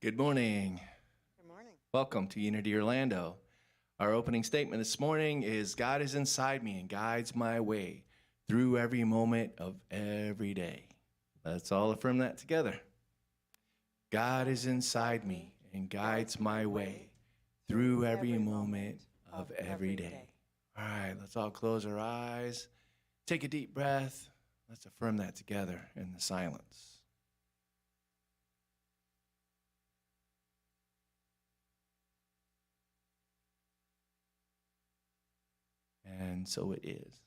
Good morning. Good morning. Welcome to Unity Orlando. Our opening statement this morning is God is inside me and guides my way through every moment of every day. Let's all affirm that together. God is inside me and guides my way through every moment of every day. All right, let's all close our eyes. Take a deep breath. Let's affirm that together in the silence. And so it is.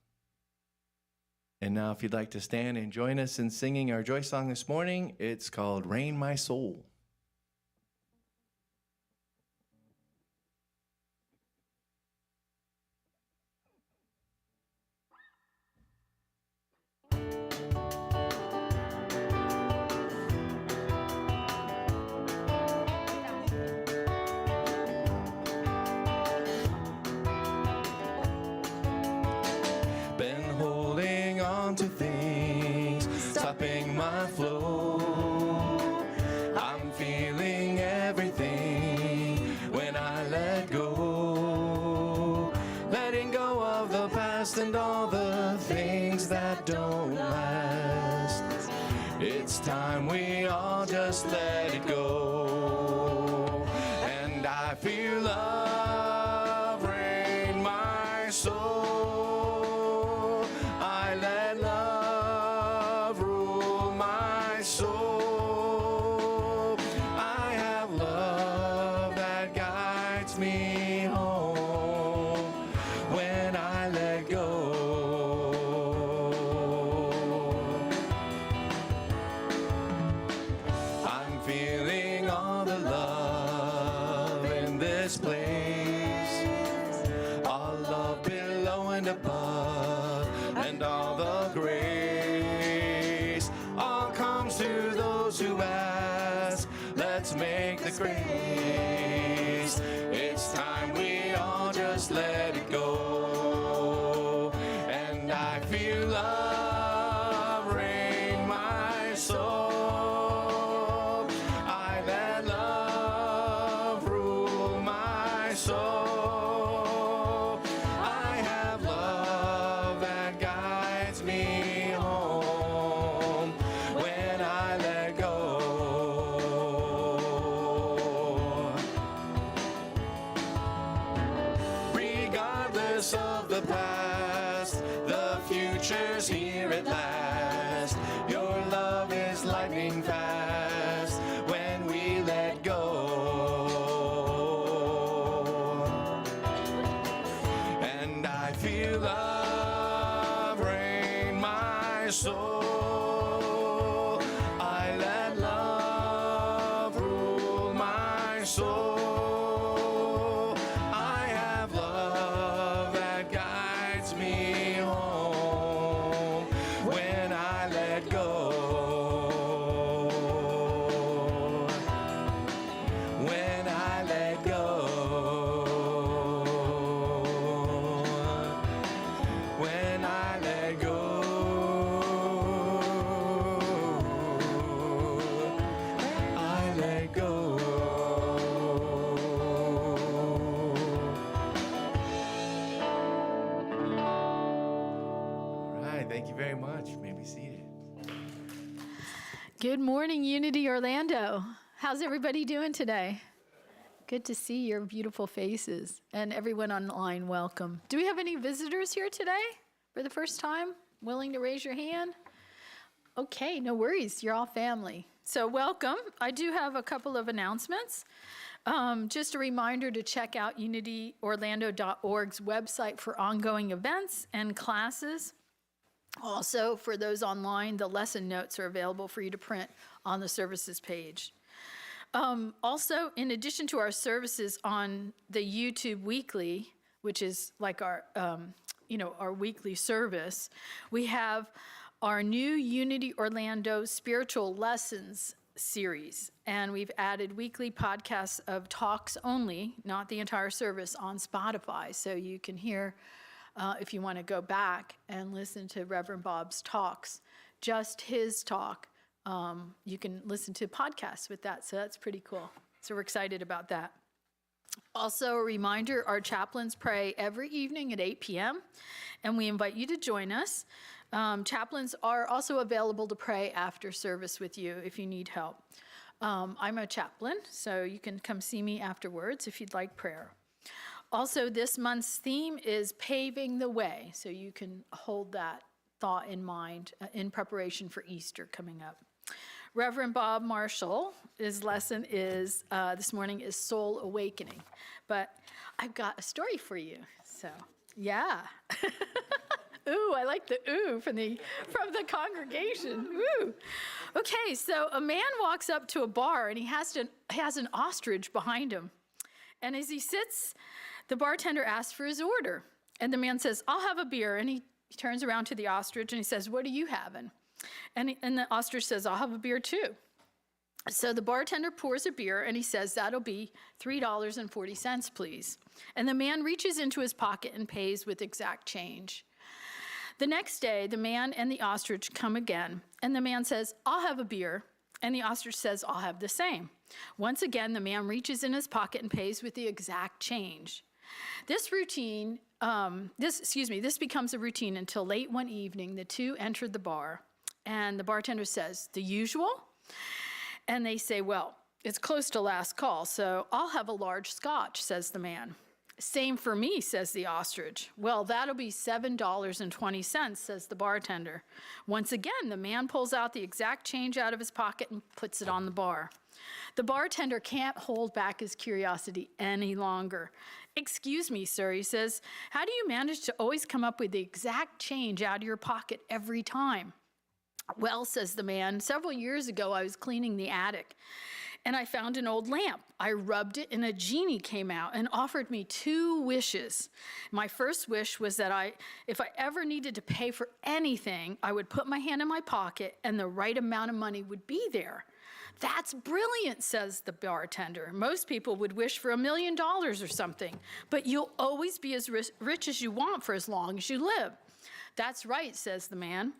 And now if you'd like to stand and join us in singing our joy song this morning, it's called Rain My Soul. Been holding on to things, stopping my flow. I'm feeling everything when I let go. Letting go of the past and all the things that don't last. It's time we all just let it go. And I feel love rain my soul. I let love rule my soul. I have love that guides me home when I let go. I'm feeling all the love in this place, all love below and above, and all the grace all comes to those who ask. Let's make the grace. It's time we all just let it go. And I feel love rain my soul. I let love rule my soul. I have love that guides me home when I let go. Regardless of the past, the future's here at last. Your love is lightning fast when we let go. And I feel love rain my soul. I let love rule my soul. I have love that guides me home when I let go. When I let go. When I let go. I let go. All right, thank you very much. You may be seated. Good morning, Unity Orlando. How's everybody doing today? Good to see your beautiful faces. And everyone online, welcome. Do we have any visitors here today for the first time? Willing to raise your hand? Okay, no worries. You're all family. So welcome. I do have a couple of announcements. Just a reminder to check out unityorlando.org's website for ongoing events and classes. Also, for those online, the lesson notes are available for you to print on the services page. Also, in addition to our services on the YouTube Weekly, which is like our, our weekly service, we have our new Unity Orlando Spiritual Lessons series. And we've added weekly podcasts of talks only, not the entire service, on Spotify. So you can hear, if you want to go back and listen to Reverend Bob's talks, just his talk. You can listen to podcasts with that, so that's pretty cool. So we're excited about that. Also, a reminder, our chaplains pray every evening at 8 p.m., and we invite you to join us. Chaplains are also available to pray after service with you if you need help. I'm a chaplain, so you can come see me afterwards if you'd like prayer. Also, this month's theme is paving the way, so you can hold that thought in mind in preparation for Easter coming up. Reverend Bob Marshall, his lesson is this morning is Soul Awakening, but I've got a story for you. So, yeah. Ooh, I like the ooh from the congregation. Ooh. Okay, so a man walks up to a bar and he has an ostrich behind him. And as he sits, the bartender asks for his order. And the man says, "I'll have a beer." And he turns around to the ostrich and he says, "What are you having?" And the ostrich says, "I'll have a beer too." So the bartender pours a beer and he says, "That'll be $3.40, please." And the man reaches into his pocket and pays with exact change. The next day, the man and the ostrich come again, and the man says, "I'll have a beer," and the ostrich says, "I'll have the same." Once again, the man reaches in his pocket and pays with the exact change. This becomes a routine until late one evening, the two entered the bar, and the bartender says, "The usual?" And they say, "Well, it's close to last call, so I'll have a large scotch," says the man. "Same for me," says the ostrich. "Well, that'll be $7.20, says the bartender. Once again, the man pulls out the exact change out of his pocket and puts it on the bar. The bartender can't hold back his curiosity any longer. "Excuse me, sir," he says, "how do you manage to always come up with the exact change out of your pocket every time?" "Well," says the man, "several years ago I was cleaning the attic, and I found an old lamp. I rubbed it, and a genie came out and offered me 2 wishes. My first wish was that if I ever needed to pay for anything, I would put my hand in my pocket, and the right amount of money would be there." "That's brilliant," says the bartender. "Most people would wish for $1 million or something, but you'll always be as rich as you want for as long as you live." "That's right," says the man.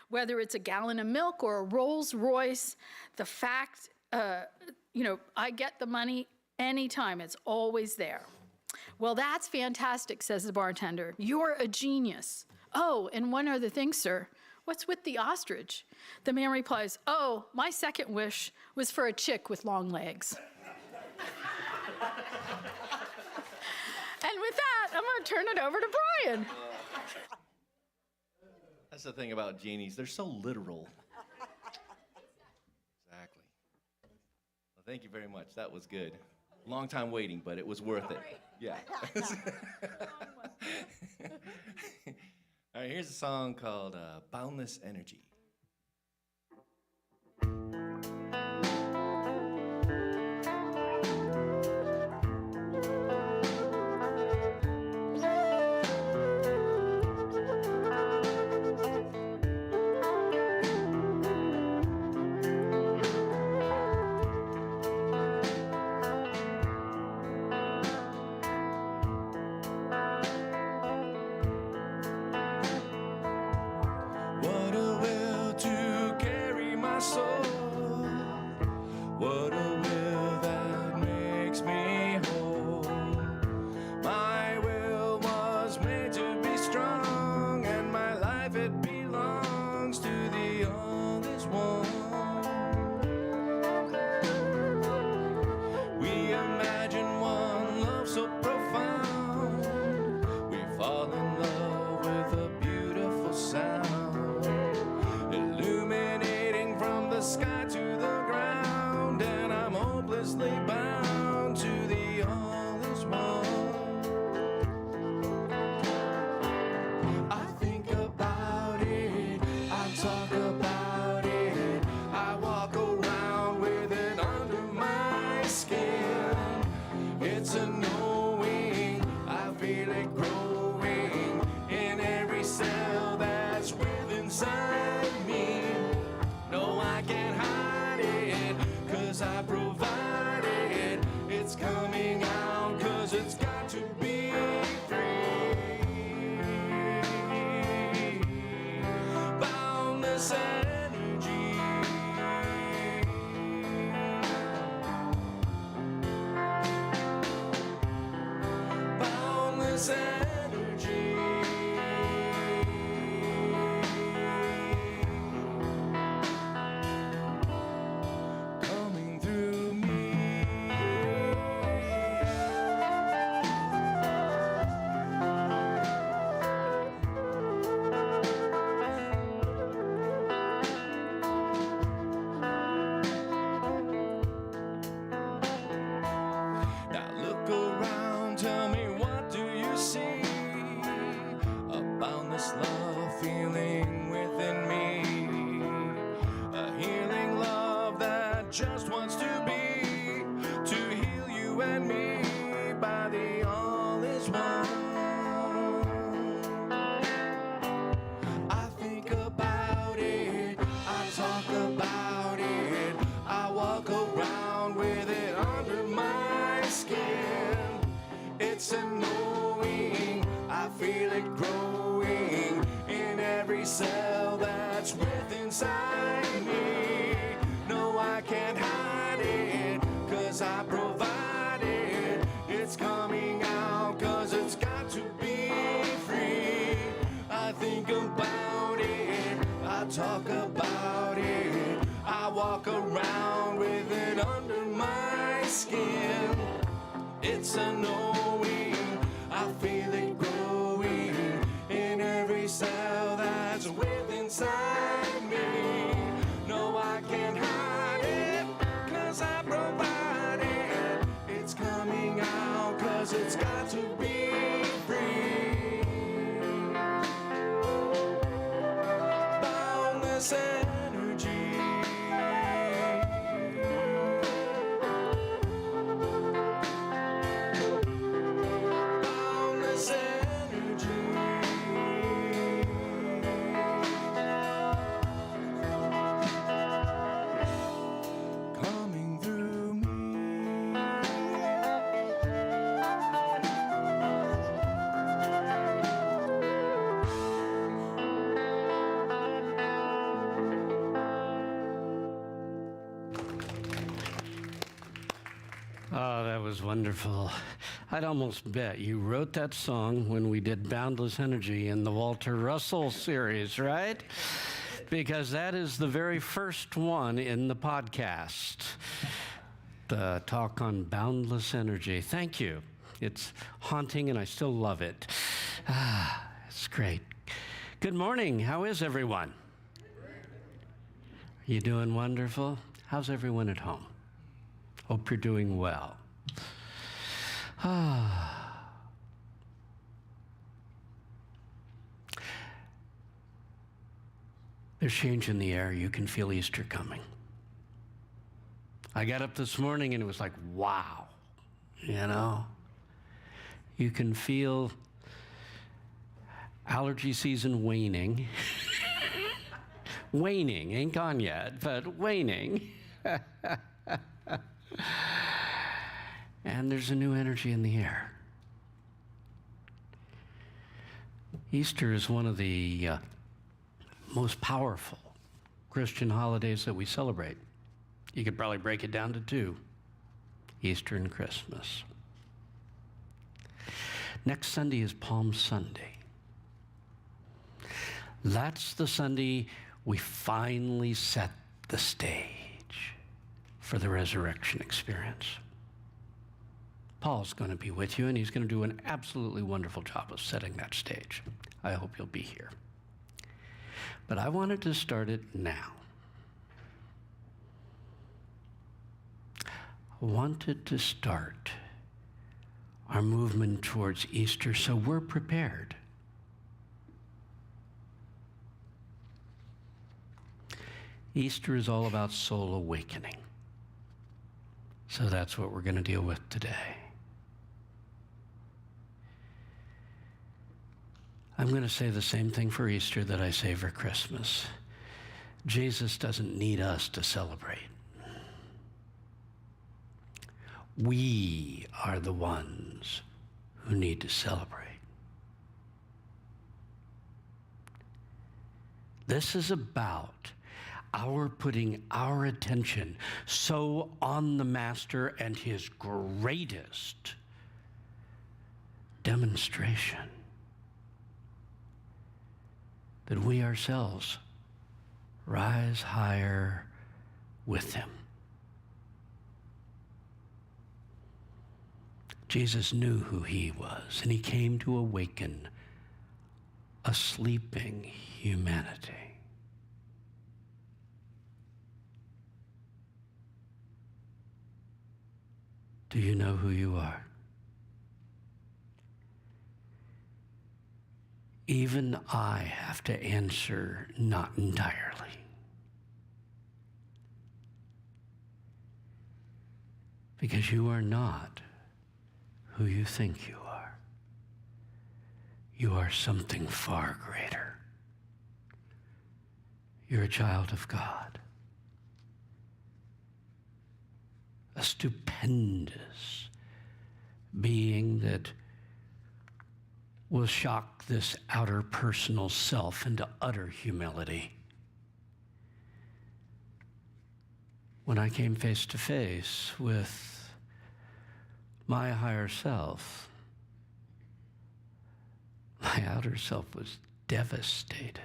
"Whether it's a gallon of milk or a Rolls Royce, the fact I get the money anytime. It's always there." "Well, that's fantastic," says the bartender. "You're a genius. Oh, and one other thing, sir. What's with the ostrich?" The man replies, "Oh, my second wish was for a chick with long legs." And with that, I'm going to turn it over to Brian. That's the thing about genies. They're so literal. Exactly. Well, thank you very much. That was good. Long time waiting, but it was worth it. Yeah. All right, here's a song called Boundless Energy. I provide it, it's coming out. just wants to be, to heal you and me by the all is one. I think about it, I talk about it, I walk around with it under my skin. It's annoying, I feel it growing in every cell that's within inside me. No, I can't hide it, 'cause I provide it. It's coming out 'cause it's got to be free. I think about it, I talk about it, I walk around with it under my skin. It's annoying, I feel it growing in every cell that's within inside me. No, I can't hide it, 'cause I provide it. It's coming out 'cause it's got to be free. Boundless energy. Boundless energy. Coming through me. Oh, that was wonderful. I'd almost bet you wrote that song when we did Boundless Energy in the Walter Russell series, right? Because that is the very first one in the podcast, the talk on boundless energy. Thank you. It's haunting and I still love it. It's great. Good morning. How is everyone? You doing wonderful? How's everyone at home? Hope you're doing well. There's change in the air. You can feel Easter coming. I got up this morning and it was like, wow, you know? You can feel allergy season waning. Waning, ain't gone yet, but waning. And there's a new energy in the air. Easter is one of the most powerful Christian holidays that we celebrate. You could probably break it down to two, Easter and Christmas. Next Sunday is Palm Sunday. That's the Sunday we finally set the stage for the resurrection experience. Paul's going to be with you, and he's going to do an absolutely wonderful job of setting that stage. I hope you'll be here. But I wanted to start it now. I wanted to start our movement towards Easter so we're prepared. Easter is all about soul awakening. So that's what we're going to deal with today. I'm going to say the same thing for Easter that I say for Christmas. Jesus doesn't need us to celebrate. We are the ones who need to celebrate. This is about our putting our attention so on the Master and his greatest demonstration that we ourselves rise higher with him. Jesus knew who he was, and he came to awaken a sleeping humanity. Do you know who you are? Even I have to answer not entirely. Because you are not who you think you are. You are something far greater. You're a child of God. A stupendous being that will shock this outer personal self into utter humility. When I came face to face with my higher self, my outer self was devastated.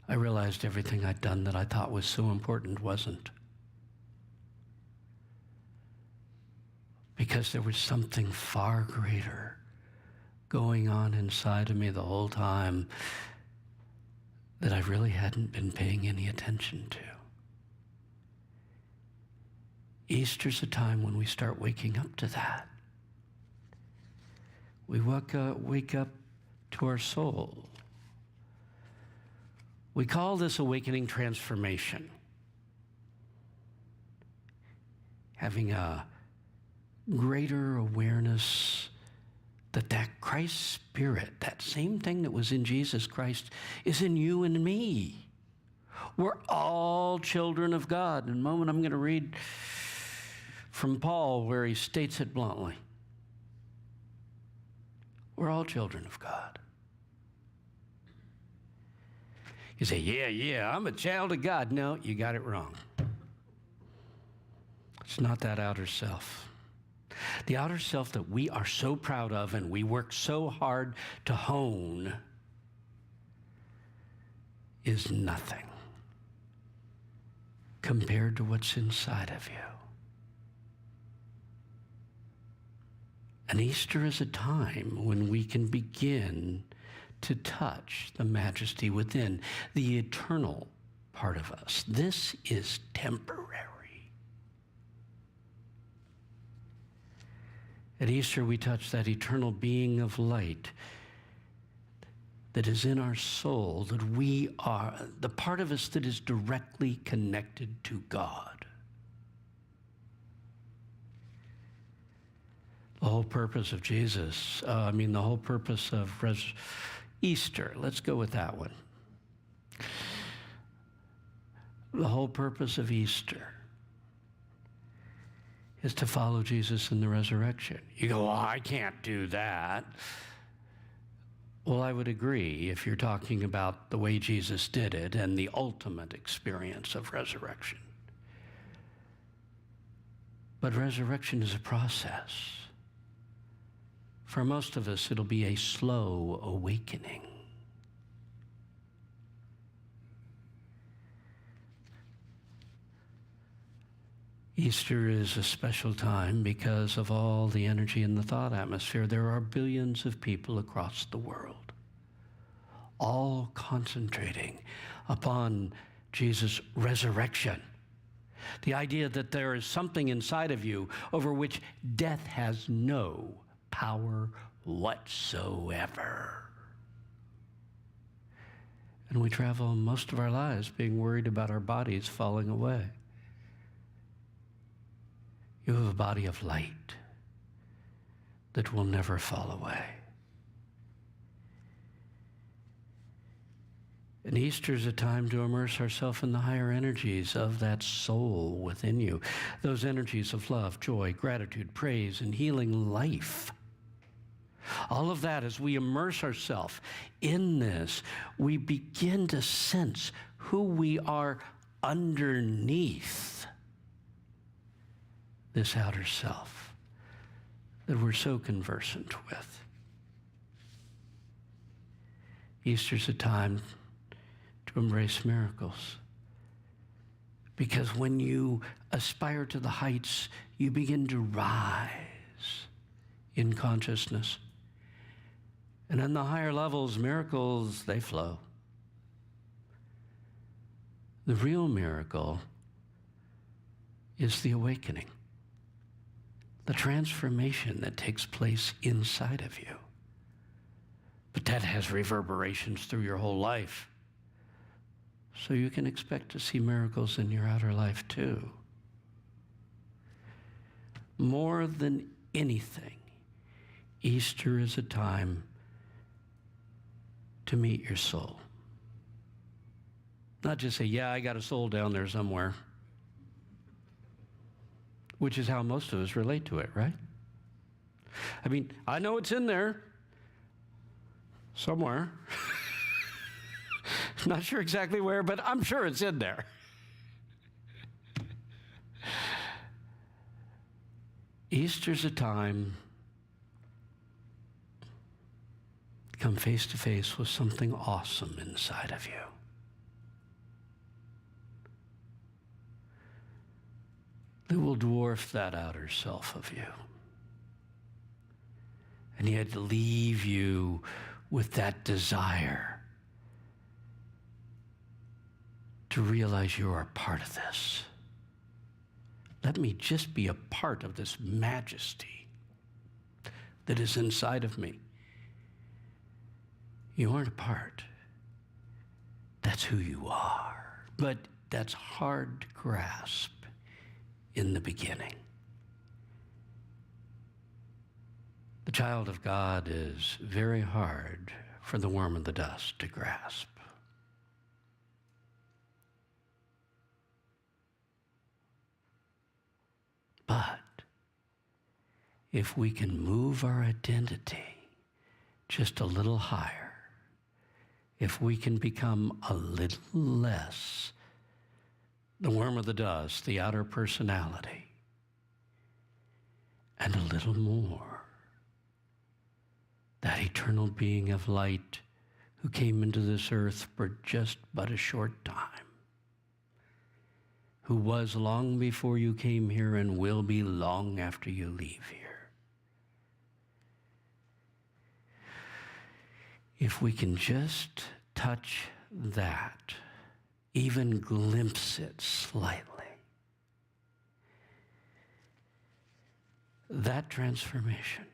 I realized everything I'd done that I thought was so important wasn't. Because there was something far greater going on inside of me the whole time that I really hadn't been paying any attention to. Easter's a time when we start waking up to that. We wake up to our soul. We call this awakening transformation. Having a greater awareness that Christ Spirit, that same thing that was in Jesus Christ, is in you and me. We're all children of God. In a moment, I'm going to read from Paul where he states it bluntly. We're all children of God. You say, yeah, I'm a child of God. No, you got it wrong. It's not that outer self. The outer self that we are so proud of and we work so hard to hone is nothing compared to what's inside of you. And Easter is a time when we can begin to touch the majesty within, the eternal part of us. This is temporary. At Easter, we touch that eternal being of light that is in our soul, that we are, the part of us that is directly connected to God. The whole purpose of the whole purpose of Easter, let's go with that one. The whole purpose of Easter is to follow Jesus in the resurrection. You go, well, I can't do that. Well, I would agree if you're talking about the way Jesus did it and the ultimate experience of resurrection. But resurrection is a process. For most of us, it'll be a slow awakening. Easter is a special time because of all the energy in the thought atmosphere. There are billions of people across the world, all concentrating upon Jesus' resurrection. The idea that there is something inside of you over which death has no power whatsoever. And we travel most of our lives being worried about our bodies falling away. You have a body of light that will never fall away. And Easter is a time to immerse ourselves in the higher energies of that soul within you. Those energies of love, joy, gratitude, praise, and healing life. All of that, as we immerse ourselves in this, we begin to sense who we are underneath this outer self that we're so conversant with. Easter's a time to embrace miracles. Because when you aspire to the heights, you begin to rise in consciousness. And on the higher levels, miracles, they flow. The real miracle is the awakening, the transformation that takes place inside of you. But that has reverberations through your whole life. So you can expect to see miracles in your outer life too. more than anything, Easter is a time to meet your soul. Not just say, yeah, I got a soul down there somewhere, which is how most of us relate to it, right? I mean, I know it's in there somewhere. Not sure exactly where, but I'm sure it's in there. Easter's a time to come face to face with something awesome inside of you. That will dwarf that outer self of you. And yet leave you with that desire to realize you are a part of this. Let me just be a part of this majesty that is inside of me. You aren't a part. That's who you are. But that's hard to grasp in the beginning. The child of God is very hard for the worm of the dust to grasp. But if we can move our identity just a little higher, if we can become a little less the worm of the dust, the outer personality, and a little more that eternal being of light who came into this earth for just but a short time, who was long before you came here and will be long after you leave here. If we can just touch that, even glimpse it slightly, that transformation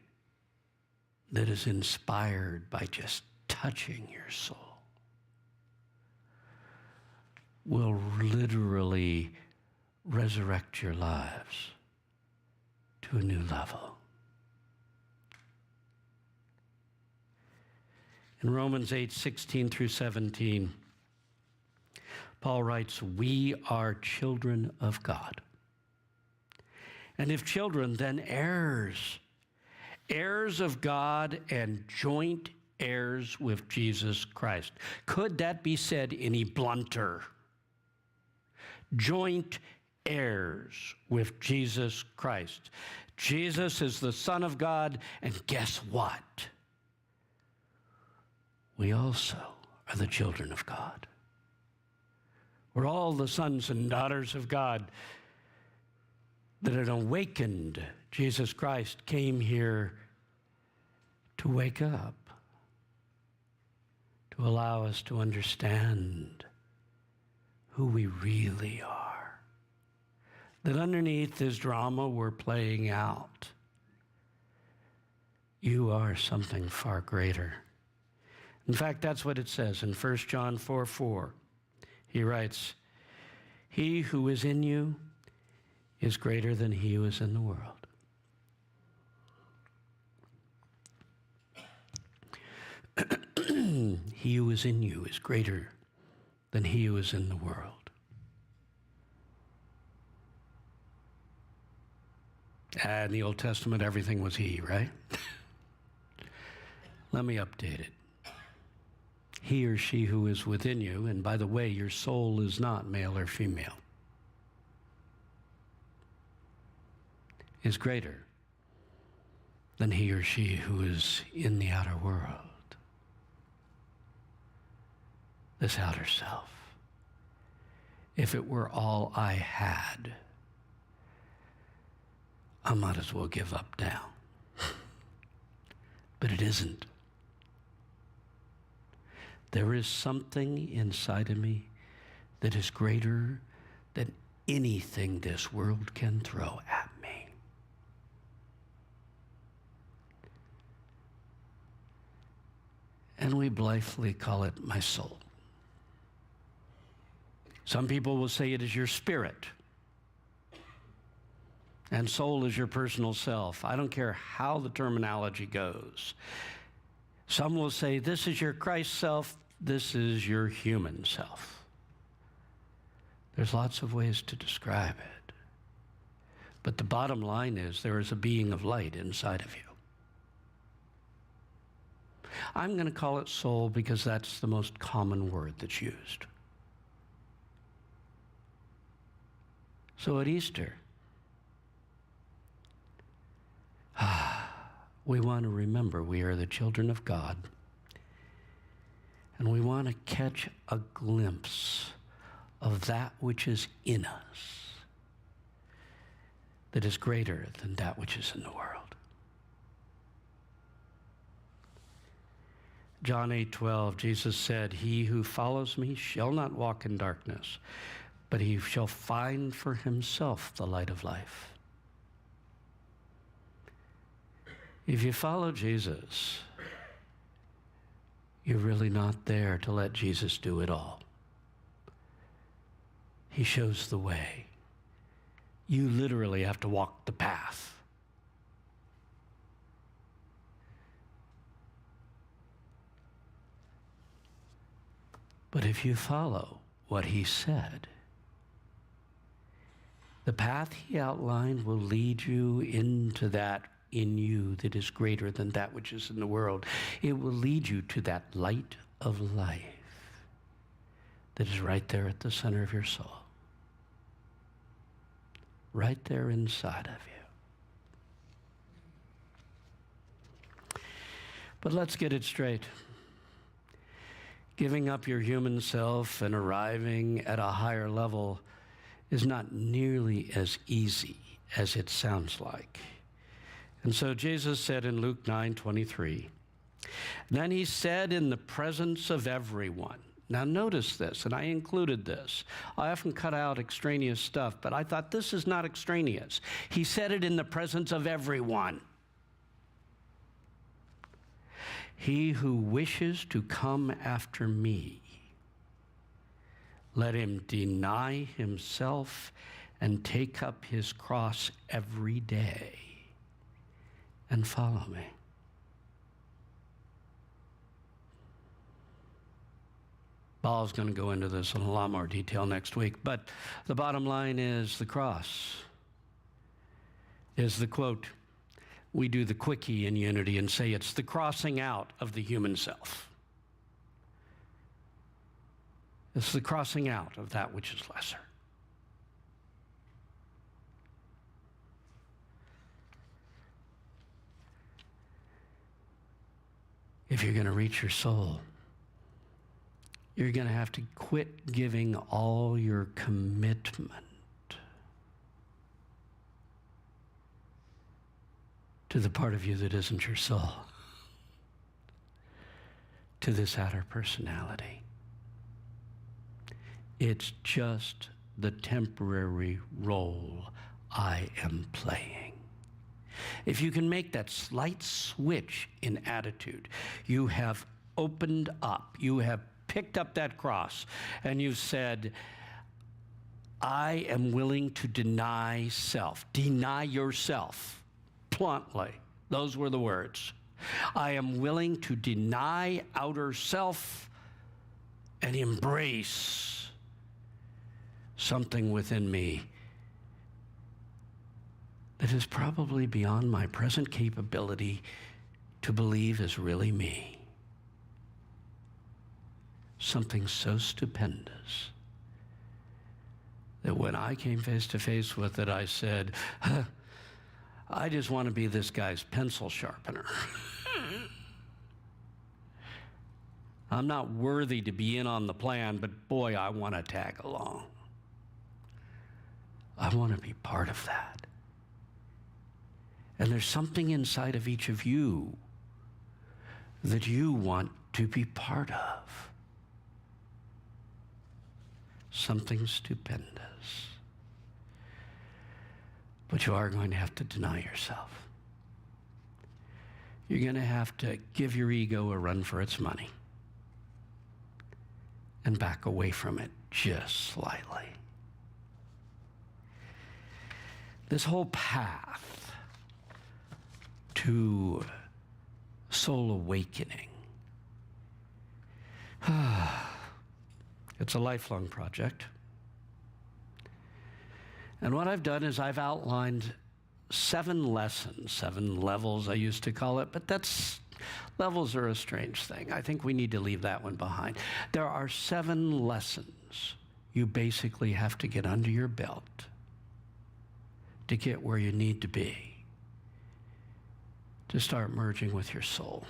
that is inspired by just touching your soul will literally resurrect your lives to a new level. In Romans 8:16 through 17, Paul writes, "We are children of God. And if children, then heirs, heirs of God and joint heirs with Jesus Christ." Could that be said any blunter? Joint heirs with Jesus Christ. Jesus is the Son of God, and guess what? We also are the children of God. We're all the sons and daughters of God that an awakened Jesus Christ came here to wake up, to allow us to understand who we really are. That underneath this drama we're playing out, you are something far greater. In fact, that's what it says in 1 John 4:4. He writes, "He who is in you is greater than he who is in the world." He who is in you is greater than he who is in the world. In the Old Testament, everything was he, right? Let me update it. He or she who is within you, and by the way, your soul is not male or female, is greater than he or she who is in the outer world. This outer self. If it were all I had, I might as well give up now. But it isn't. There is something inside of me that is greater than anything this world can throw at me. And we blithely call it my soul. Some people will say it is your spirit. And soul is your personal self. I don't care how the terminology goes. Some will say, this is your Christ self, this is your human self. There's lots of ways to describe it. But the bottom line is there is a being of light inside of you. I'm going to call it soul because that's the most common word that's used. So at Easter, we want to remember we are the children of God, and we want to catch a glimpse of that which is in us that is greater than that which is in the world. John 8:12, Jesus said, "He who follows me shall not walk in darkness, but he shall find for himself the light of life." If you follow Jesus, you're really not there to let Jesus do it all. He shows the way. You literally have to walk the path. But if you follow what he said, the path he outlined will lead you into that in you that is greater than that which is in the world. It will lead you to that light of life that is right there at the center of your soul, right there inside of you. But let's get it straight. Giving up your human self and arriving at a higher level is not nearly as easy as it sounds like. And so Jesus said in Luke 9:23, then he said in the presence of everyone. Now notice this, and I included this. I often cut out extraneous stuff, but I thought this is not extraneous. He said it in the presence of everyone. He who wishes to come after me, let him deny himself and take up his cross every day and follow me. Paul's going to go into this in a lot more detail next week, but the bottom line is the cross is the quote. We do the quickie in Unity and say it's the crossing out of the human self. It's the crossing out of that which is lesser. If you're going to reach your soul, you're going to have to quit giving all your commitment to the part of you that isn't your soul, to this outer personality. It's just the temporary role I am playing. If you can make that slight switch in attitude, you have opened up, you have picked up that cross, and you've said, I am willing to deny self. Deny yourself. Bluntly, those were the words. I am willing to deny outer self and embrace something within me that is probably beyond my present capability to believe is really me. Something so stupendous that when I came face to face with it, I said, I just want to be this guy's pencil sharpener. I'm not worthy to be in on the plan, but boy, I want to tag along. I want to be part of that. And there's something inside of each of you that you want to be part of. Something stupendous. But you are going to have to deny yourself. You're going to have to give your ego a run for its money and back away from it just slightly. This whole path to soul awakening, it's a lifelong project. And what I've done is I've outlined 7 lessons, 7 levels I used to call it, but levels are a strange thing. I think we need to leave that one behind. There are 7 lessons you basically have to get under your belt to get where you need to be, to start merging with your soul.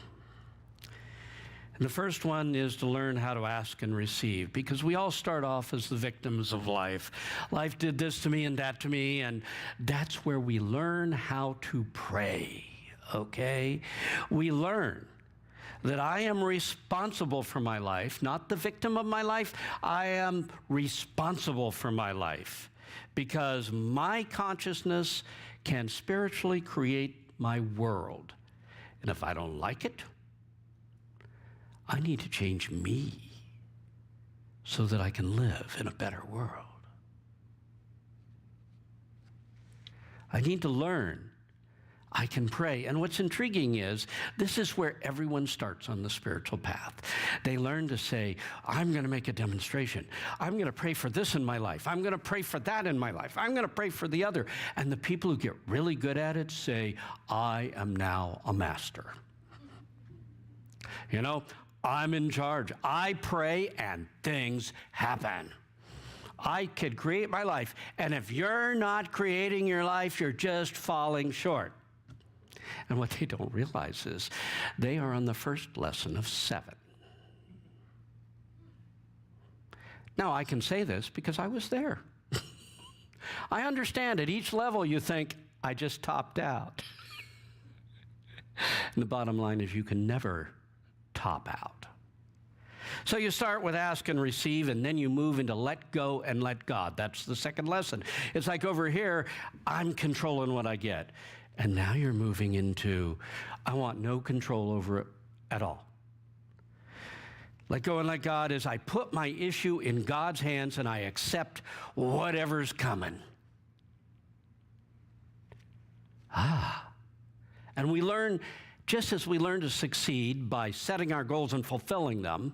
And the first one is to learn how to ask and receive, because we all start off as the victims of life. Life did this to me and that to me, and that's where we learn how to pray, okay? We learn that I am responsible for my life, not the victim of my life. I am responsible for my life because my consciousness can spiritually create my world. And if I don't like it, I need to change me so that I can live in a better world. I need to learn I can pray. And what's intriguing is this is where everyone starts on the spiritual path. They learn to say, I'm going to make a demonstration. I'm going to pray for this in my life. I'm going to pray for that in my life. I'm going to pray for the other. And the people who get really good at it say, I am now a master. You know, I'm in charge. I pray and things happen. I could create my life. And if you're not creating your life, you're just falling short. And what they don't realize is they are on the first lesson of 7. Now, I can say this because I was there. I understand at each level you think, I just topped out. And the bottom line is you can never top out. So you start with ask and receive, and then you move into let go and let God. That's the second lesson. It's like over here, I'm controlling what I get. And now you're moving into, I want no control over it at all. Let go and let God is I put my issue in God's hands and I accept whatever's coming. And we learn, just as we learn to succeed by setting our goals and fulfilling them,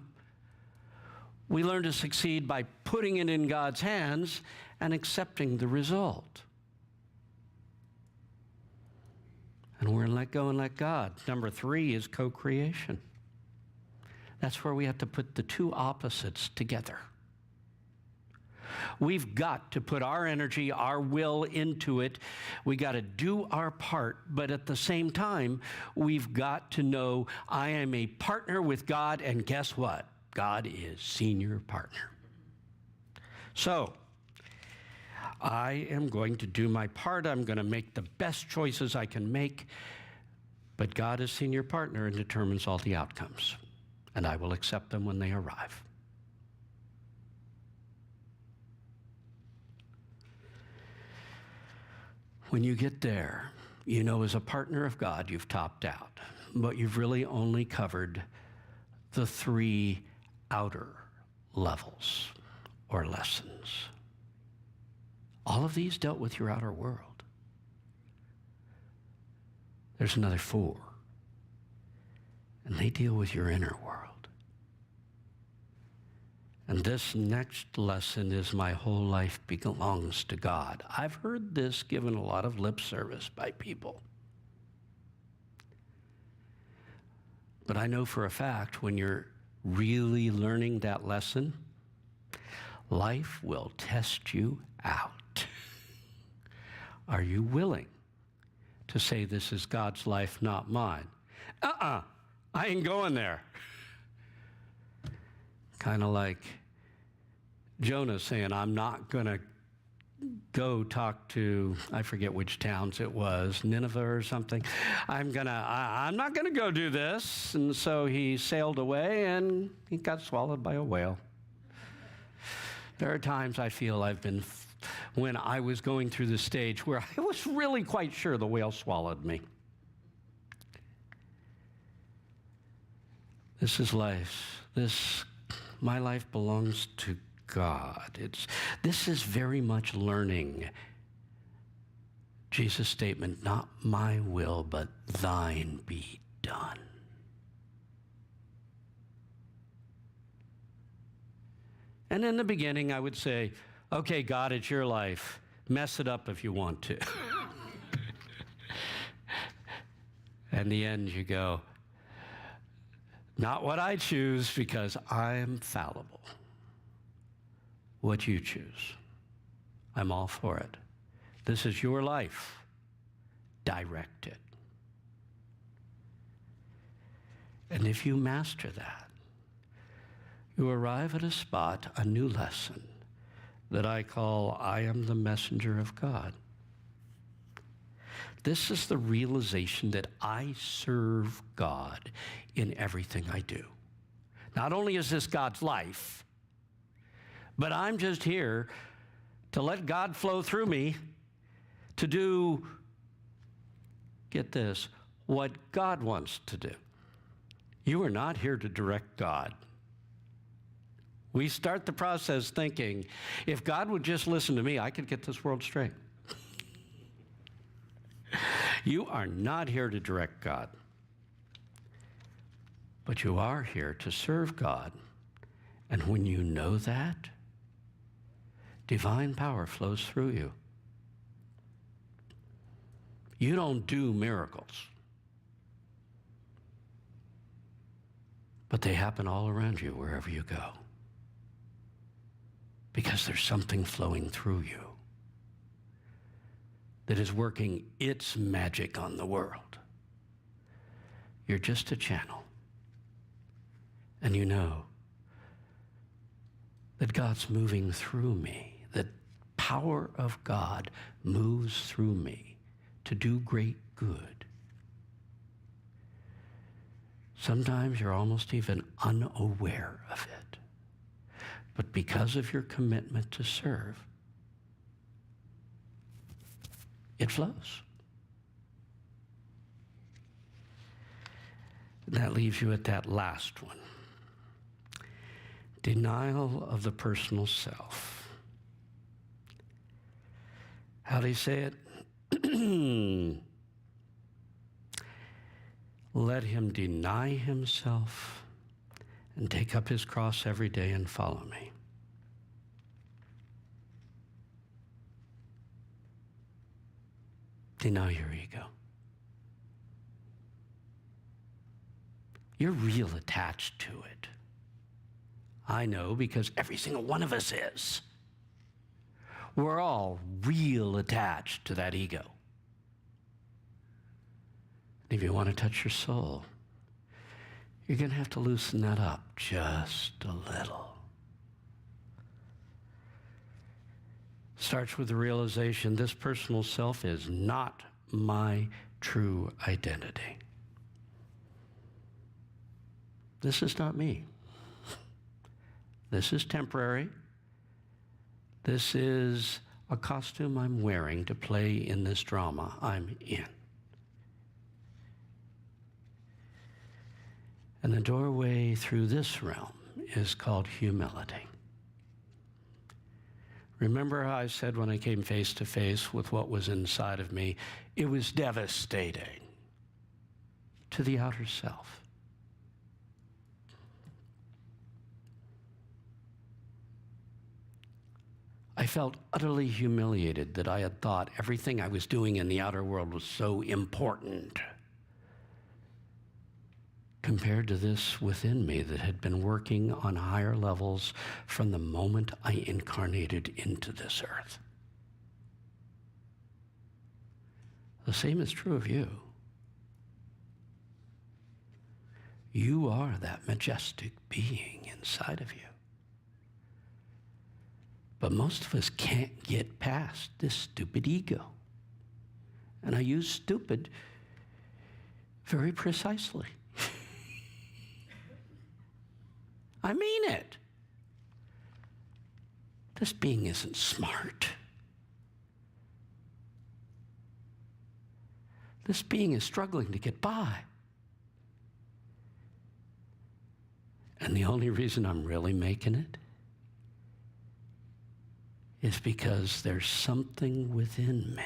we learn to succeed by putting it in God's hands and accepting the result. And we're in let go and let God. Number 3 is co-creation. That's where we have to put the 2 opposites together. We've got to put our energy, our will into it. We got to do our part, but at the same time, we've got to know I am a partner with God, and guess what? God is senior partner. So, I am going to do my part. I'm going to make the best choices I can make. But God is senior partner and determines all the outcomes. And I will accept them when they arrive. When you get there, you know as a partner of God, you've topped out. But you've really only covered the 3 outer levels or lessons. All of these dealt with your outer world. There's another 4, and they deal with your inner world. And this next lesson is my whole life belongs to God. I've heard this given a lot of lip service by people. But I know for a fact when you're really learning that lesson, life will test you out. Are you willing to say this is God's life, not mine? I ain't going there. Kind of like Jonah saying, I'm not going to go talk to, I forget which towns it was, Nineveh or something. I'm not going to go do this. And so he sailed away and he got swallowed by a whale. There are times I feel I've been, when I was going through the stage where I was really quite sure the whale swallowed me. This is life. My life belongs to God. This is very much learning Jesus' statement, not my will, but thine be done. And in the beginning, I would say, okay, God, it's your life. Mess it up if you want to. And the end, you go, not what I choose, because I am fallible. What you choose, I'm all for it. This is your life. Direct it. And if you master that, you arrive at a spot, a new lesson, that I call, I am the messenger of God. This is the realization that I serve God in everything I do. Not only is this God's life, but I'm just here to let God flow through me to do, get this, what God wants to do. You are not here to direct God. We start the process thinking, if God would just listen to me, I could get this world straight. You are not here to direct God, but you are here to serve God. And when you know that, divine power flows through you. You don't do miracles, but they happen all around you wherever you go, because there's something flowing through you that is working its magic on the world. You're just a channel, and you know that God's moving through me, that power of God moves through me to do great good. Sometimes you're almost even unaware of it. But because of your commitment to serve, it flows. That leaves you at that last one. Denial of the personal self. How do you say it? Let him deny himself and take up his cross every day and follow me. Deny your ego. You're real attached to it. I know, because every single one of us is. We're all real attached to that ego. If you want to touch your soul, you're going to have to loosen that up just a little. Starts with the realization this personal self is not my true identity. This is not me. This is temporary. This is a costume I'm wearing to play in this drama I'm in. And the doorway through this realm is called humility. Remember how I said when I came face to face with what was inside of me, it was devastating to the outer self. I felt utterly humiliated that I had thought everything I was doing in the outer world was so important compared to this within me that had been working on higher levels from the moment I incarnated into this earth. The same is true of you. You are that majestic being inside of you. But most of us can't get past this stupid ego. And I use stupid very precisely. I mean it. This being isn't smart. This being is struggling to get by. And the only reason I'm really making it is because there's something within me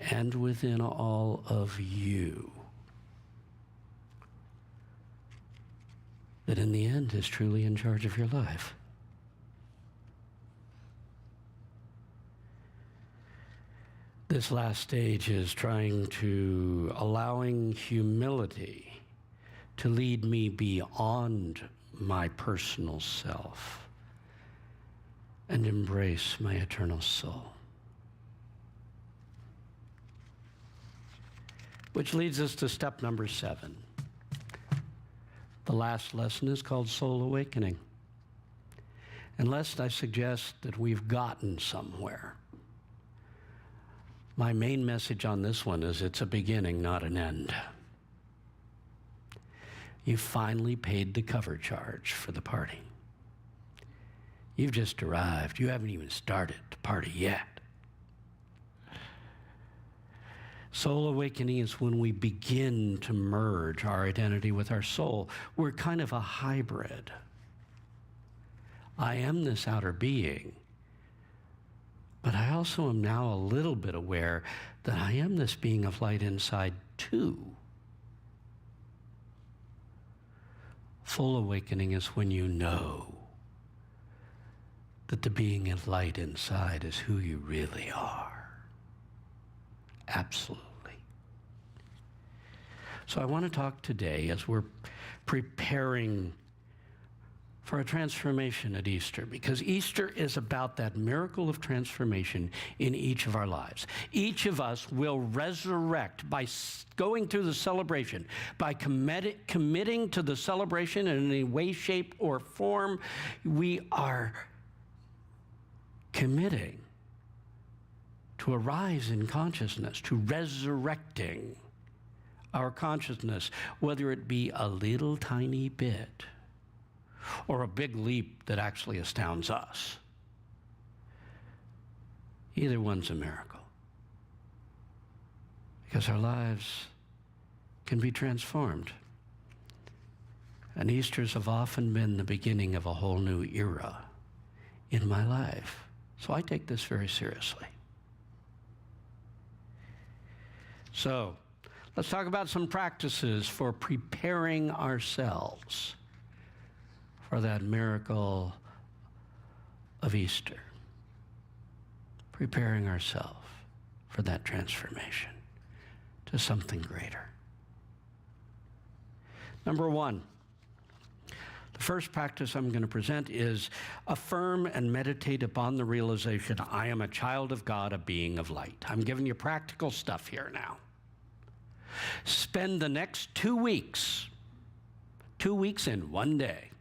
and within all of you that in the end is truly in charge of your life. This last stage is allowing humility to lead me beyond my personal self and embrace my eternal soul. Which leads us to step number 7. The last lesson is called Soul Awakening. And lest I suggest that we've gotten somewhere, my main message on this one is it's a beginning, not an end. You finally paid the cover charge for the party. You've just arrived. You haven't even started the party yet. Soul awakening is when we begin to merge our identity with our soul. We're kind of a hybrid. I am this outer being, but I also am now a little bit aware that I am this being of light inside too. Full awakening is when you know that the being of light inside is who you really are. Absolutely. So I want to talk today as we're preparing for a transformation at Easter, because Easter is about that miracle of transformation in each of our lives. Each of us will resurrect by going through the celebration, by committing to the celebration in any way, shape, or form. We are committing to a rise in consciousness, to resurrecting our consciousness, whether it be a little tiny bit or a big leap that actually astounds us. Either one's a miracle, because our lives can be transformed. And Easters have often been the beginning of a whole new era in my life. So I take this very seriously. So let's talk about some practices for preparing ourselves for that miracle of Easter. Preparing ourselves for that transformation to something greater. Number 1, the first practice I'm going to present is affirm and meditate upon the realization, I am a child of God, a being of light. I'm giving you practical stuff here now. Spend the next 2 weeks in one day,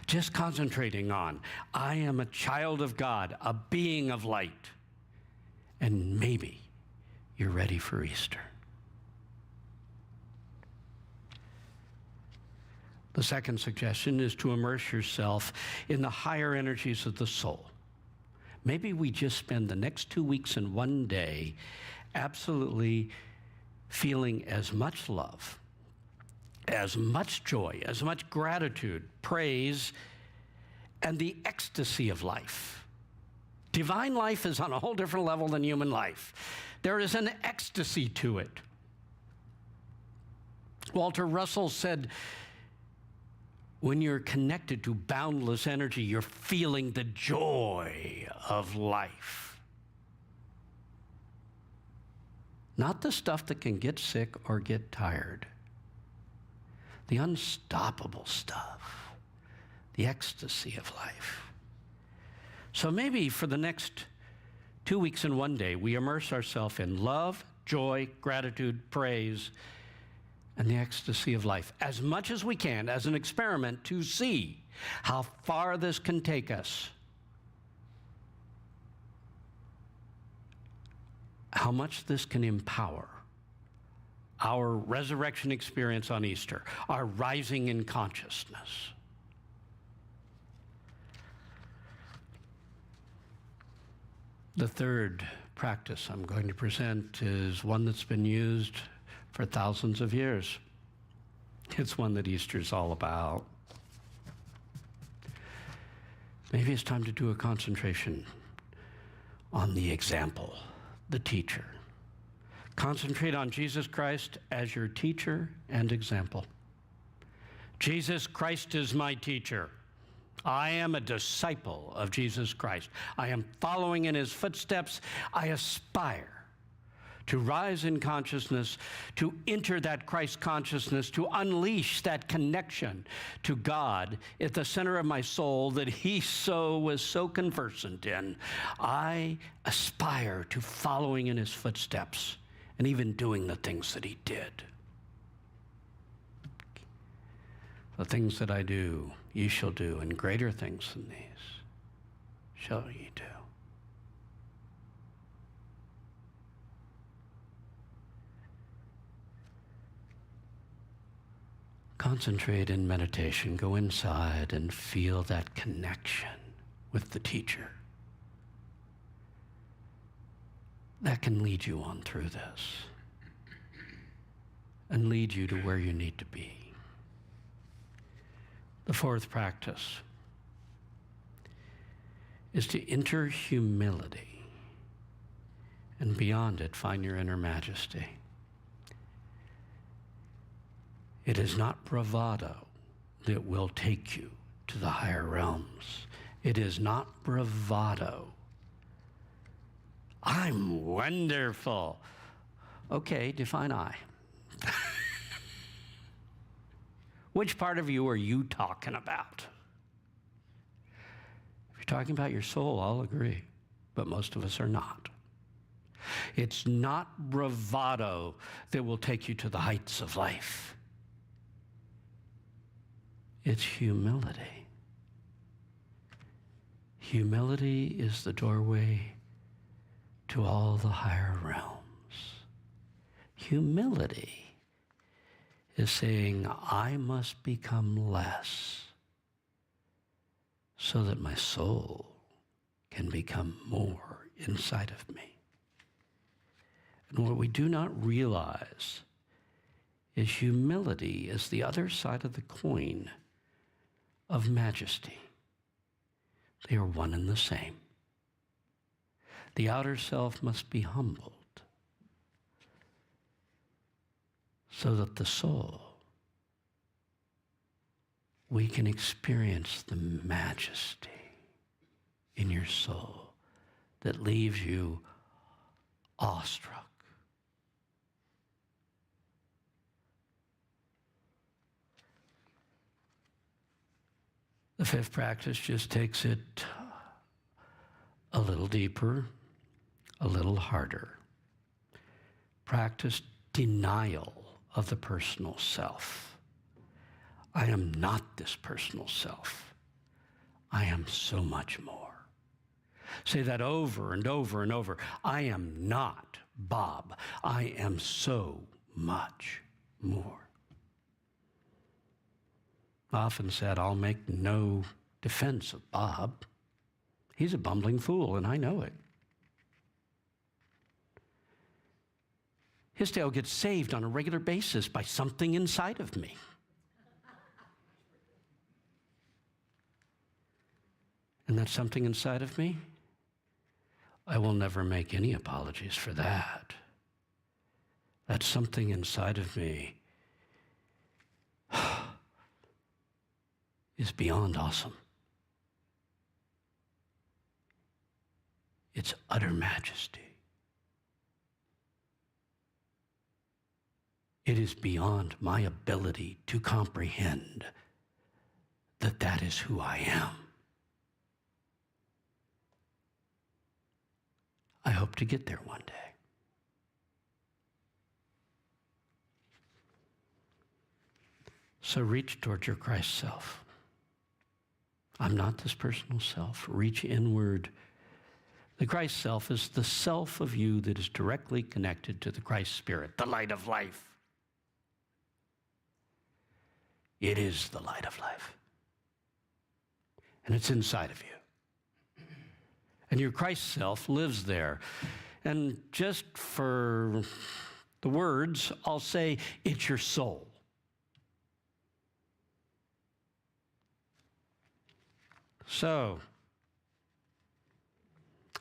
just concentrating on, I am a child of God, a being of light. And maybe you're ready for Easter. The second suggestion is to immerse yourself in the higher energies of the soul. Maybe we just spend the next 2 weeks in one day absolutely feeling as much love, as much joy, as much gratitude, praise, and the ecstasy of life. Divine life is on a whole different level than human life. There is an ecstasy to it. Walter Russell said, when you're connected to boundless energy, you're feeling the joy of life. Not the stuff that can get sick or get tired. The unstoppable stuff, the ecstasy of life. So maybe for the next 2 weeks and one day, we immerse ourselves in love, joy, gratitude, praise, and the ecstasy of life as much as we can as an experiment to see how far this can take us. How much this can empower our resurrection experience on Easter, our rising in consciousness. The third practice I'm going to present is one that's been used for thousands of years. It's one that Easter's all about. Maybe it's time to do a concentration on the example, the teacher. Concentrate on Jesus Christ as your teacher and example. Jesus Christ is my teacher. I am a disciple of Jesus Christ. I am following in his footsteps. I aspire to rise in consciousness, to enter that Christ consciousness, to unleash that connection to God at the center of my soul that he was so conversant in. I aspire to following in his footsteps and even doing the things that he did. The things that I do, ye shall do, and greater things than these shall ye do. Concentrate in meditation. Go inside and feel that connection with the teacher. That can lead you on through this and lead you to where you need to be. The fourth practice is to enter humility, and beyond it, find your inner majesty. It is not bravado that will take you to the higher realms. It is not bravado. I'm wonderful. Okay, define I. Which part of you are you talking about? If you're talking about your soul, I'll agree, but most of us are not. It's not bravado that will take you to the heights of life. It's humility. Humility is the doorway to all the higher realms. Humility is saying, I must become less so that my soul can become more inside of me. And what we do not realize is humility is the other side of the coin of majesty. They are one and the same. The outer self must be humbled so that the soul, we can experience the majesty in your soul that leaves you awestruck. The fifth practice just takes it a little deeper, a little harder. Practice denial of the personal self. I am not this personal self. I am so much more. Say that over and over and over. I am not Bob. I am so much more. I often said, I'll make no defense of Bob. He's a bumbling fool, and I know it. Hizdale gets saved on a regular basis by something inside of me. And that something inside of me, I will never make any apologies for that. That something inside of me is beyond awesome. It's utter majesty. It is beyond my ability to comprehend that that is who I am. I hope to get there one day. So reach towards your Christ self. I'm not this personal self. Reach inward. The Christ self is the self of you that is directly connected to the Christ Spirit, the light of life. It is the light of life. And it's inside of you. And your Christ self lives there. And just for the words, I'll say it's your soul. So,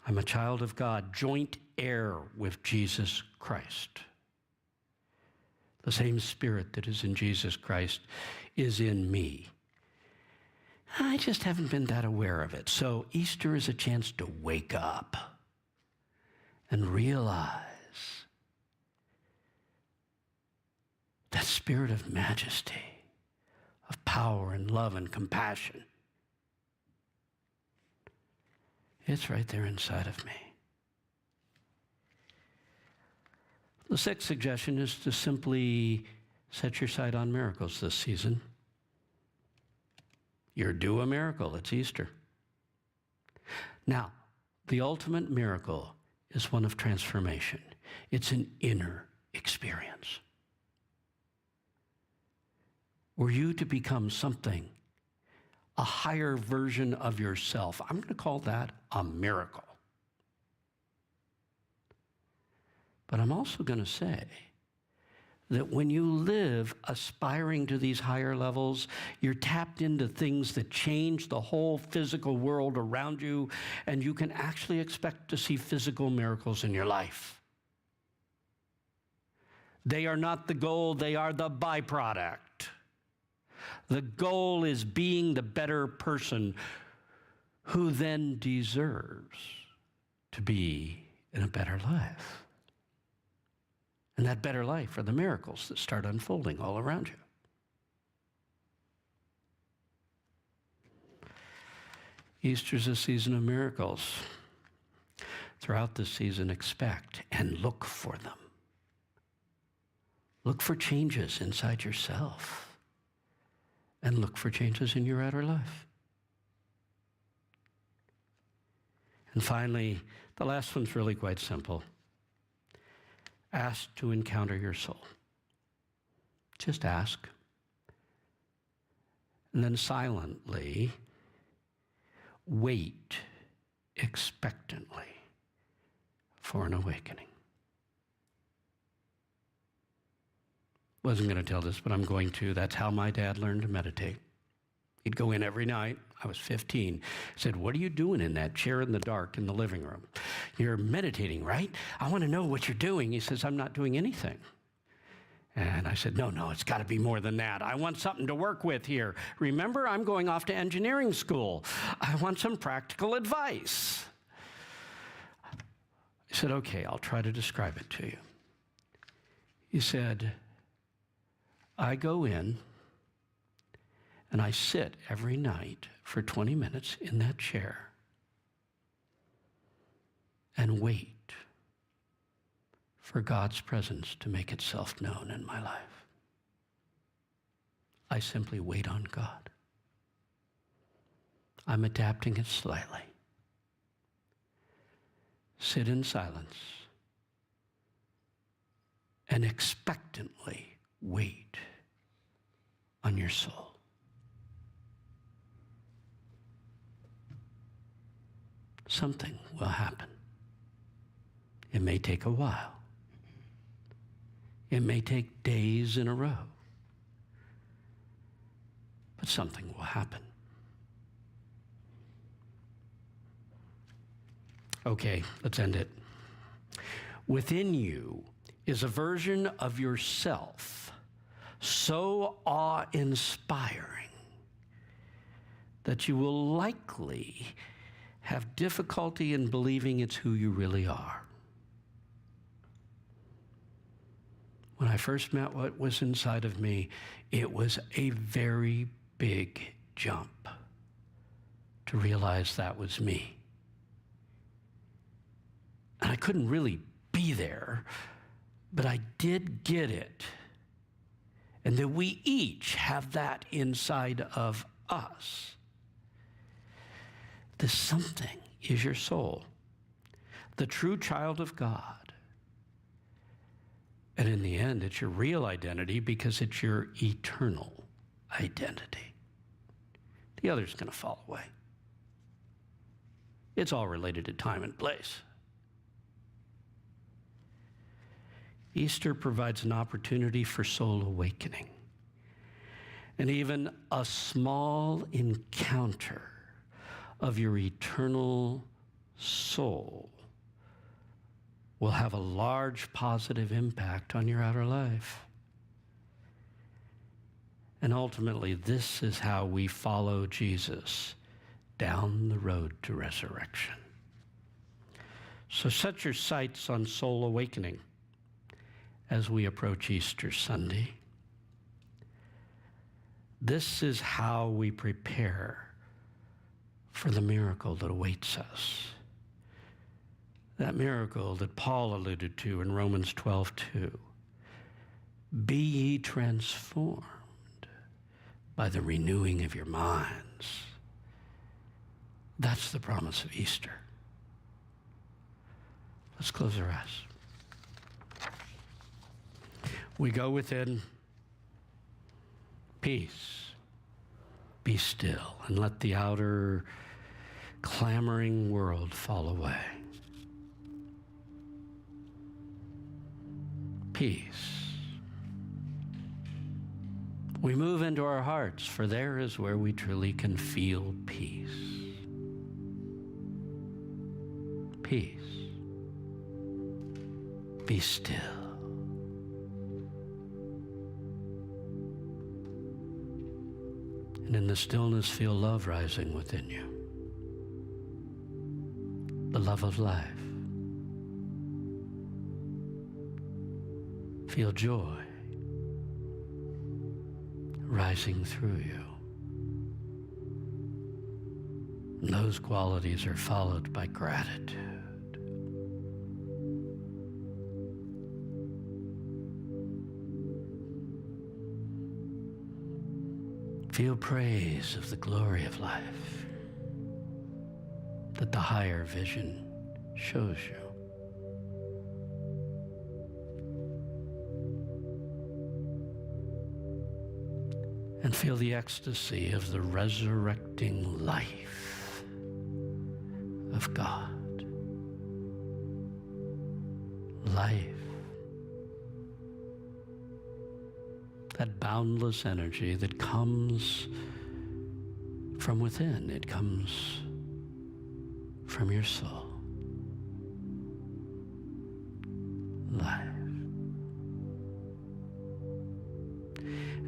I'm a child of God, joint heir with Jesus Christ. The same Spirit that is in Jesus Christ is in me. I just haven't been that aware of it. So Easter is a chance to wake up and realize that spirit of majesty, of power and love and compassion. It's right there inside of me. The sixth suggestion is to simply set your sight on miracles this season. You're due a miracle. It's Easter. Now, the ultimate miracle is one of transformation. It's an inner experience. Were you to become something, a higher version of yourself, I'm going to call that a miracle. But I'm also going to say that when you live aspiring to these higher levels, you're tapped into things that change the whole physical world around you, and you can actually expect to see physical miracles in your life. They are not the goal, they are the byproduct. The goal is being the better person who then deserves to be in a better life. And that better life are the miracles that start unfolding all around you. Easter's a season of miracles. Throughout this season, expect and look for them. Look for changes inside yourself. And look for changes in your outer life. And finally, the last one's really quite simple. Ask to encounter your soul. Just ask. And then silently wait expectantly for an awakening. Wasn't going to tell this, but I'm going to. That's how my dad learned to meditate. He'd go in every night. I was 15. He said, "What are you doing in that chair in the dark in the living room? You're meditating, right? I want to know what you're doing." He says, "I'm not doing anything." And I said, no, it's got to be more than that. I want something to work with here. Remember, I'm going off to engineering school. I want some practical advice. I said, okay, I'll try to describe it to you. He said, I go in and I sit every night for 20 minutes in that chair and wait for God's presence to make itself known in my life. I simply wait on God. I'm adapting it slightly. Sit in silence and expectantly wait on your soul. Something will happen. It may take a while. It may take days in a row. But something will happen. Okay, let's end it. Within you is a version of yourself so awe-inspiring that you will likely have difficulty in believing it's who you really are. When I first met what was inside of me, it was a very big jump to realize that was me. And I couldn't really be there, but I did get it. And that we each have that inside of us. The something is your soul, the true child of God. And in the end, it's your real identity because it's your eternal identity. The other's going to fall away. It's all related to time and place. Easter provides an opportunity for soul awakening and even a small encounter of your eternal soul will have a large positive impact on your outer life. And ultimately, this is how we follow Jesus down the road to resurrection. So set your sights on soul awakening as we approach Easter Sunday. This is how we prepare for the miracle that awaits us. That miracle that Paul alluded to in Romans 12:2. Be ye transformed by the renewing of your minds. That's the promise of Easter. Let's close our eyes. We go within. Peace. Be still and let the outer clamoring world fall away. Peace. We move into our hearts, for there is where we truly can feel peace. Peace. Be still. And in the stillness, feel love rising within you. The love of life. Feel joy rising through you. And those qualities are followed by gratitude. Feel praise of the glory of life that the higher vision shows you. And feel the ecstasy of the resurrecting life of God. Life. That boundless energy that comes from within. It comes from your soul. Life.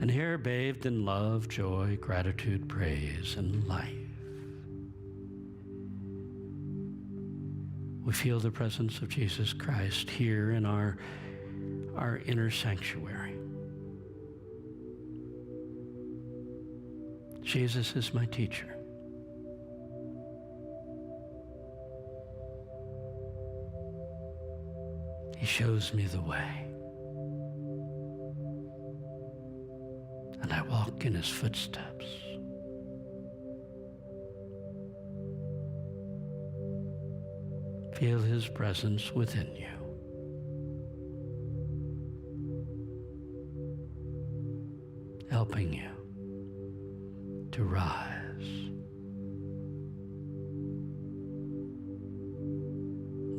And here, bathed in love, joy, gratitude, praise, and life, we feel the presence of Jesus Christ here in our inner sanctuary. Jesus is my teacher. He shows me the way. And I walk in his footsteps. Feel his presence within you. Helping you to rise.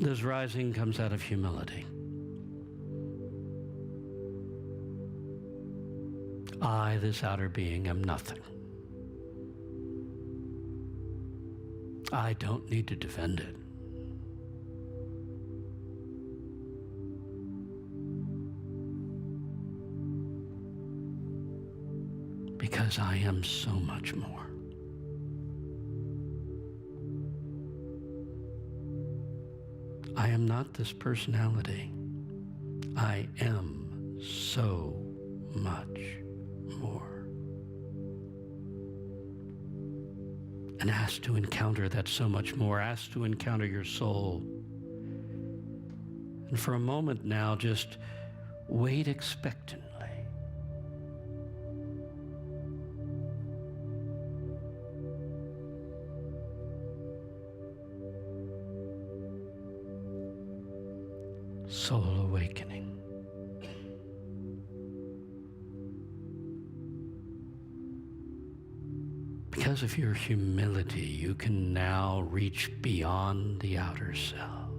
This rising comes out of humility. I, this outer being, am nothing. I don't need to defend it. Because I am so much more. I am not this personality. I am so much more. And ask to encounter that so much more. Ask to encounter your soul. And for a moment now, just wait expectantly. Soul awakening. Because of your humility, you can now reach beyond the outer self.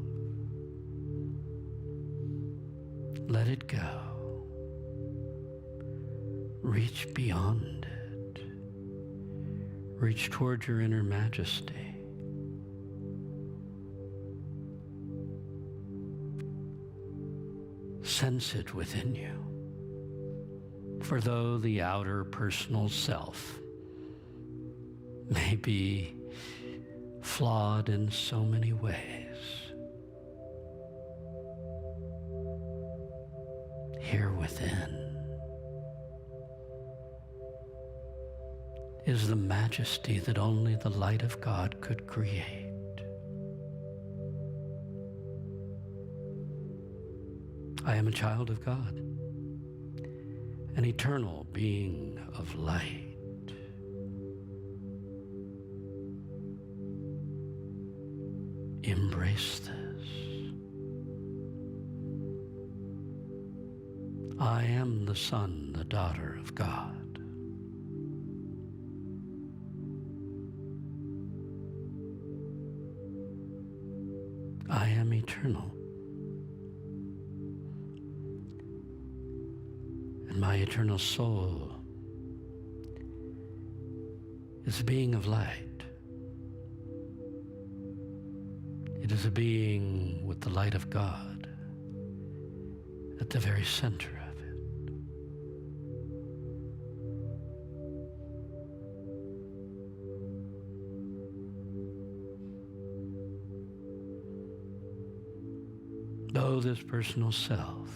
Let it go. Reach beyond it. Reach toward your inner majesty. sense it within you. For though the outer personal self may be flawed in so many ways, here within is the majesty that only the light of God could create. I am a child of God, an eternal being of light. Embrace this. I am the son, the daughter of God. I am eternal. And my eternal soul is a being of light. It is a being with the light of God at the very center of it. Though this personal self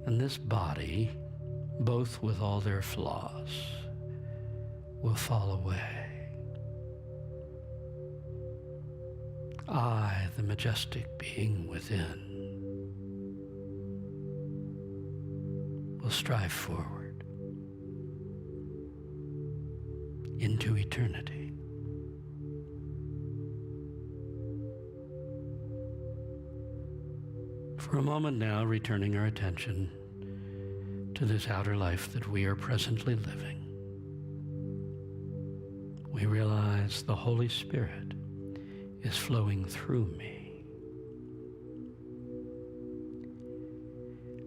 and this body, both with all their flaws, will fall away, I, the majestic being within, will strive forward into eternity. For a moment now, returning our attention to this outer life that we are presently living, we realize the Holy Spirit is flowing through me,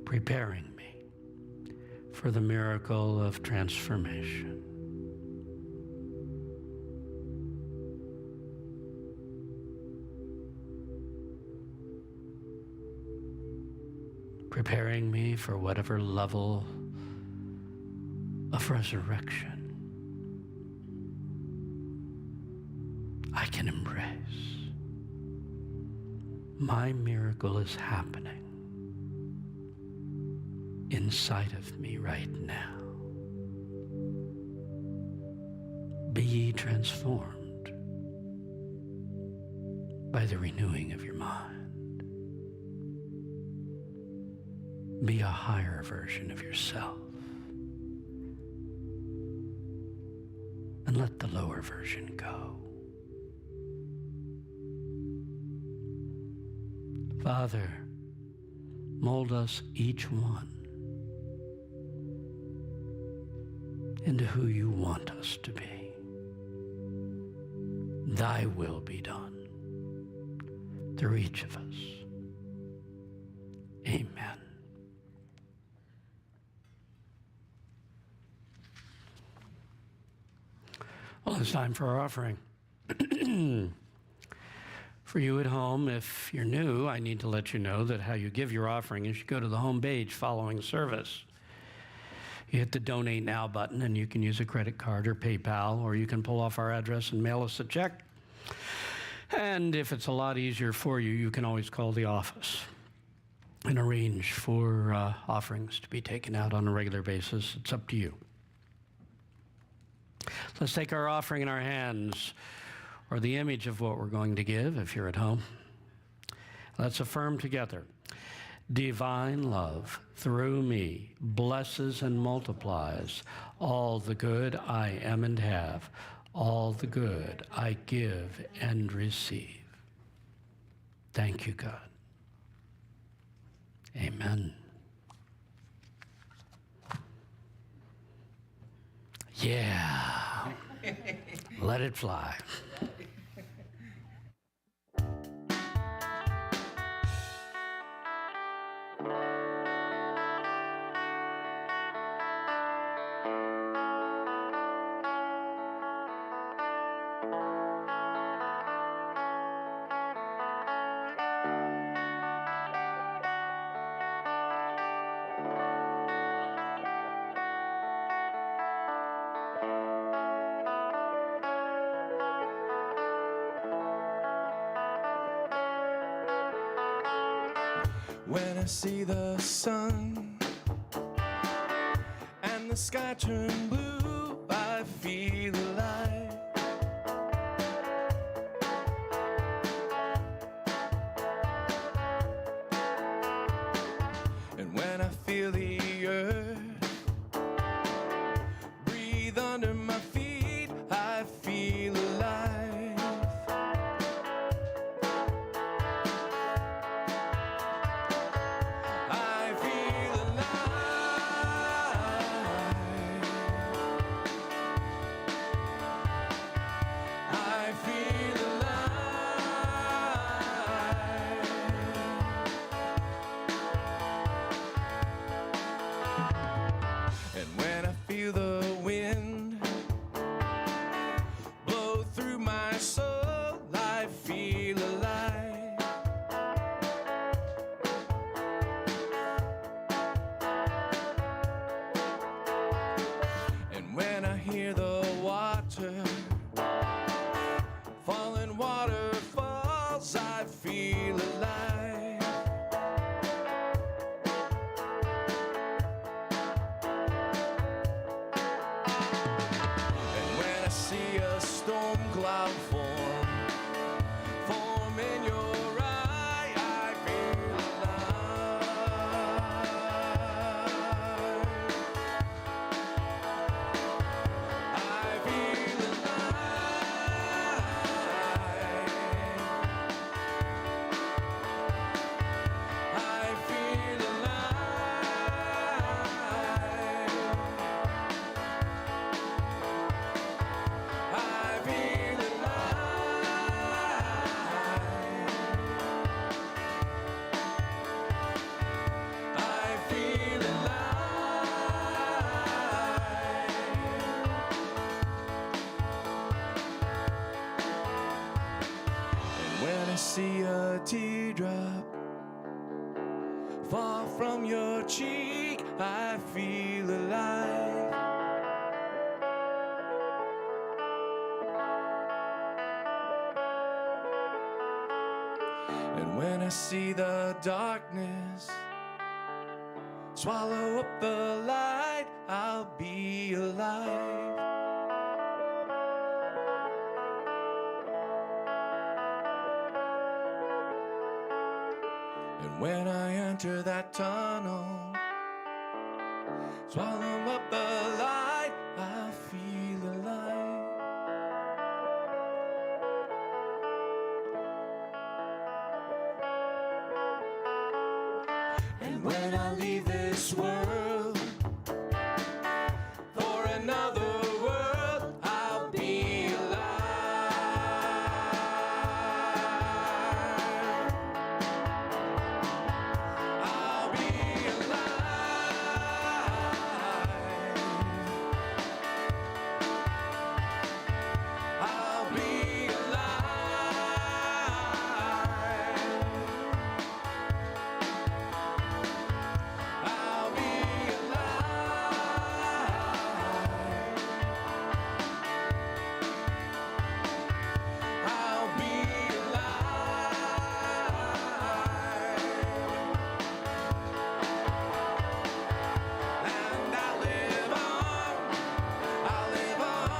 preparing me for the miracle of transformation. Preparing me for whatever level of resurrection I can embrace. My miracle is happening inside of me right now. Be ye transformed by the renewing of your mind. Be a higher version of yourself. And let the lower version go. Father, mold us each one into who you want us to be. Thy will be done through each of us. Amen. Well, it's time for our offering. For you at home, if you're new, I need to let you know that how you give your offering is you go to the home page following service. You hit the Donate Now button, and you can use a credit card or PayPal, or you can pull off our address and mail us a check. And if it's a lot easier for you, you can always call the office and arrange for offerings to be taken out on a regular basis. It's up to you. Let's take our offering in our hands, or the image of what we're going to give if you're at home. Let's affirm together. Divine love through me blesses and multiplies all the good I am and have, all the good I give and receive. Thank you, God. Amen. Yeah. Let it fly. When I see the sun and the sky turn blue, I feel alive. And when I feel the earth breathe under my feet, I feel alive. I feel alive. I feel alive. And when I feel the wind blow through my soul, I feel alive. And when I hear the water falling waterfalls, I feel alive. And when I see a storm cloud form in your eye, I feel alive. I feel alive. I feel alive. I feel alive. I feel alive. And when I see a teardrop fall from your cheek, I feel alive. And when I see the darkness swallow up the light, I'll be alive. And when I enter that tunnel, swallow up the light, I'll feel alive. And when I leave this world for another world, I'll be alive. I'll be alive. I'll be alive. I'll be alive. I'll be alive. And I'll live on. I'll live on.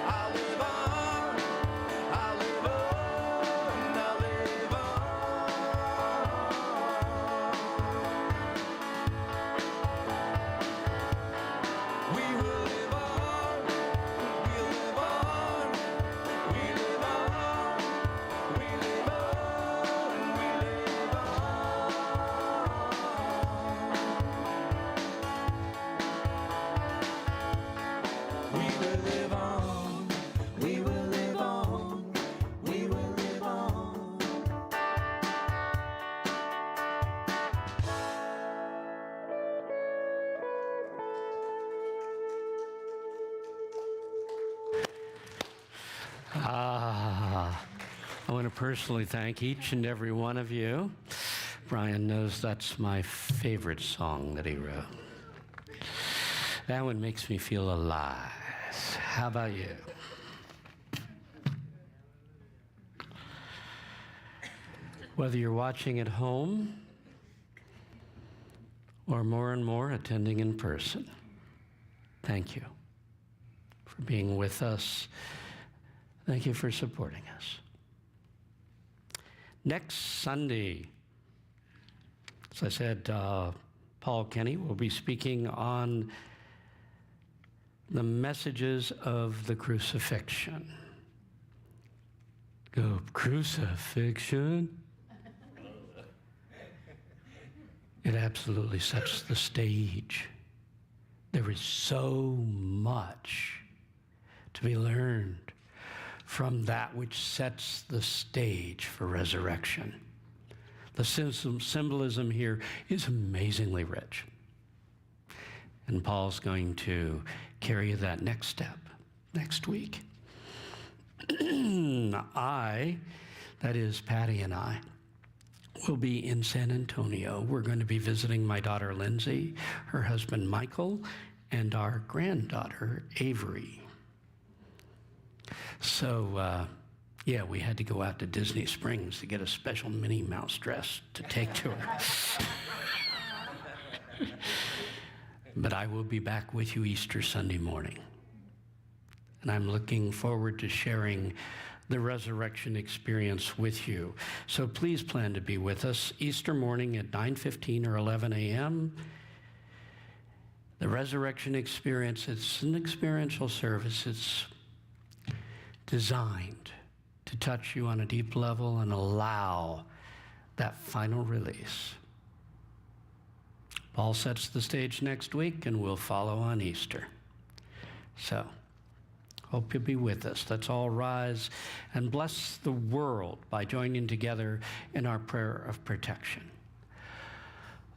I'll live on. I'll live on. I'll live on. We will live on, we live on, we live on, we live on, we live on. We will live on, we will live on, we will live on. I want to personally thank each and every one of you. Brian knows that's my favorite song that he wrote. That one makes me feel alive. How about you? Whether you're watching at home or more and more attending in person. Thank you for being with us. Thank you for supporting us. Next Sunday, as I said, Paul Kenny will be speaking on the messages of the crucifixion. Go, crucifixion. It absolutely sets the stage. There is so much to be learned from that which sets the stage for resurrection. The symbolism here is amazingly rich. And Paul's going to carry that next step next week. That is Patty and I, will be in San Antonio. We're going to be visiting my daughter Lindsay, her husband Michael, and our granddaughter Avery. So, we had to go out to Disney Springs to get a special Minnie Mouse dress to take to her. But I will be back with you Easter Sunday morning. And I'm looking forward to sharing the resurrection experience with you. So please plan to be with us Easter morning at 9:15 or 11 a.m. The resurrection experience, it's an experiential service. It's designed to touch you on a deep level and allow that final release. Paul sets the stage next week, and we'll follow on Easter. So, hope you'll be with us. Let's all rise and bless the world by joining together in our prayer of protection.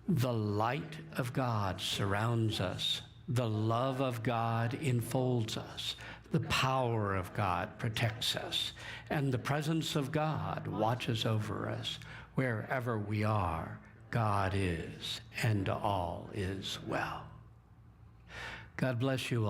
The light of God surrounds us. The love of God enfolds us. The power of God protects us. And the presence of God watches over us. Wherever we are, God is, and all is well. God bless you all.